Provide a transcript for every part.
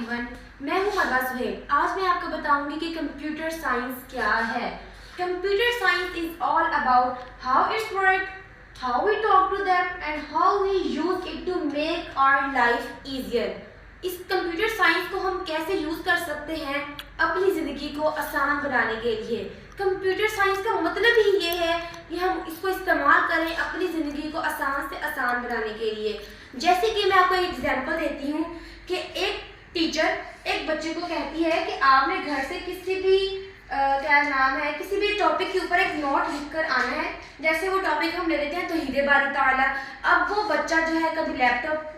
Everyone, मैं हूं मरवा सुहेल। आज मैं आपको बताऊंगी कि कंप्यूटर साइंस क्या है। Computer science is all about how it's work, how we talk to them and how we use it to make our life easier. इस कंप्यूटर साइंस को हम कैसे यूज कर सकते हैं अपनी ज़िंदगी को आसान बनाने के लिए। कंप्यूटर साइंस का मतलब ही ये है कि हम इसको इस्तेमाल करें अपनी ज़िंदगी को आसान से आसान बनाने के लिए। जैसे कि मैं आपको एक एग्जांपल देती हूँ कि एक टीचर एक बच्चे को कहती है कि आपने घर से किसी भी किसी भी टॉपिक के ऊपर एक नोट लिखकर आना है। जैसे वो टॉपिक हम ले लेते हैं तौहीद बारी ताला। अब वो बच्चा जो है कभी लैपटॉप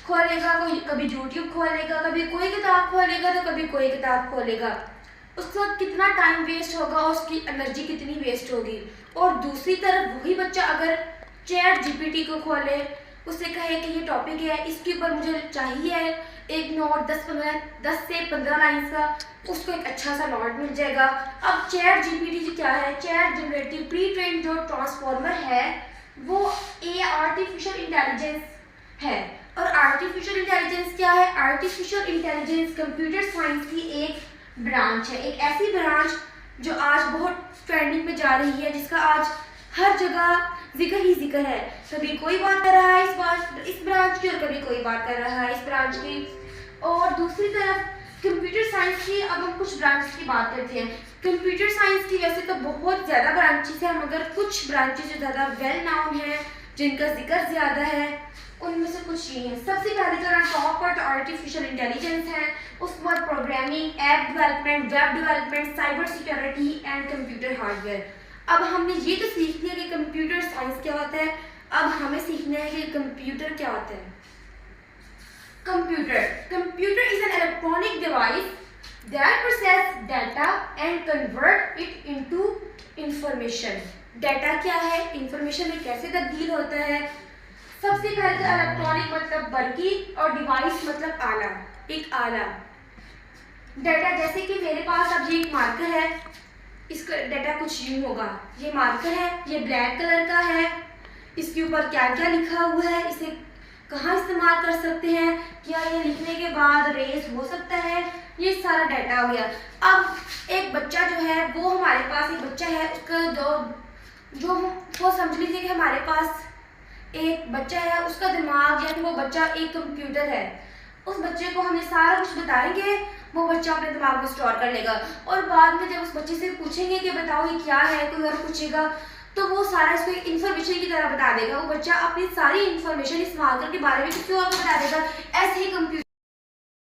खोलेगा, कभी यूट्यूब खोलेगा, कभी कोई किताब खोलेगा तो कभी कोई किताब खोलेगा। उसका कितना टाइम वेस्ट होगा और उसकी एनर्जी कितनी वेस्ट होगी। और दूसरी तरफ वही बच्चा अगर चैट जीपीटी को खोले, उससे कहे कि ये टॉपिक है, इसके ऊपर मुझे चाहिए एक नोट 10 से 15 लाइन का, उसको एक अच्छा सा नोट मिल जाएगा। अब चैट जीपीटी क्या है? चैट जनरेटिव प्री ट्रेन जो ट्रांसफॉर्मर है वो आर्टिफिशियल इंटेलिजेंस है। और आर्टिफिशियल इंटेलिजेंस क्या है? आर्टिफिशियल इंटेलिजेंस कंप्यूटर साइंस की एक ब्रांच है, एक ऐसी ब्रांच जो आज बहुत ट्रेंडिंग में जा रही है, जिसका आज हर जगह जिक्र ही जिक्र है। कभी कोई बात कर रहा है इस ब्रांच की और कभी कोई बात कर रहा है इस ब्रांच की। और दूसरी तरफ कंप्यूटर साइंस की अब हम कुछ ब्रांच की बात करते हैं। कंप्यूटर साइंस की वैसे तो बहुत ज़्यादा ब्रांचेस हैं, मगर कुछ ब्रांचेस जो ज़्यादा वेल नाउन है, जिनका जिक्र ज़्यादा है, उनमें से कुछ ये हैं। सबसे पहले तो टॉप पर आर्टिफिशियल इंटेलिजेंस है, उसके बाद programming, app development, web development, cyber security and computer hardware. अब हमने ये तो सीख लिया कि कंप्यूटर साइंस क्या होता है, अब हमें सीखना है कि कंप्यूटर क्या होता है। Computer is an electronic device that process data and convert it into information. Data क्या है, इंफॉर्मेशन में कैसे तब्दील होता है। सबसे पहले तो इलेक्ट्रॉनिक मतलब बरकी और डिवाइस मतलब आला, एक आला। डाटा जैसे कि मेरे पास अब ये एक मार्कर है, इसका डाटा कुछ यूं होगा। ये मार्कर है, ये ब्लैक कलर का है, इसके ऊपर क्या क्या लिखा हुआ है, इसे कहाँ इस्तेमाल कर सकते हैं, क्या ये लिखने के बाद रेज हो सकता है, ये सारा डाटा हो गया। अब एक बच्चा जो है वो हमारे पास एक बच्चा है, उसका जो वो समझ लीजिए कि हमारे पास एक बच्चा है, उसका दिमाग या फिर वो बच्चा एक कंप्यूटर है। उस बच्चे को हमें सारा कुछ बताएंगे, वो बच्चा अपने दिमाग में स्टोर कर लेगा। और बाद में जब उस बच्चे से पूछेंगे कि बताओ ये क्या है, कोई और पूछेगा, तो वो सारा इसको एक इन्फॉर्मेशन की तरह बता देगा। वो बच्चा अपनी सारी इन्फॉर्मेशन इस मार्कर के बारे में किसी और को बता देगा। ऐसे ही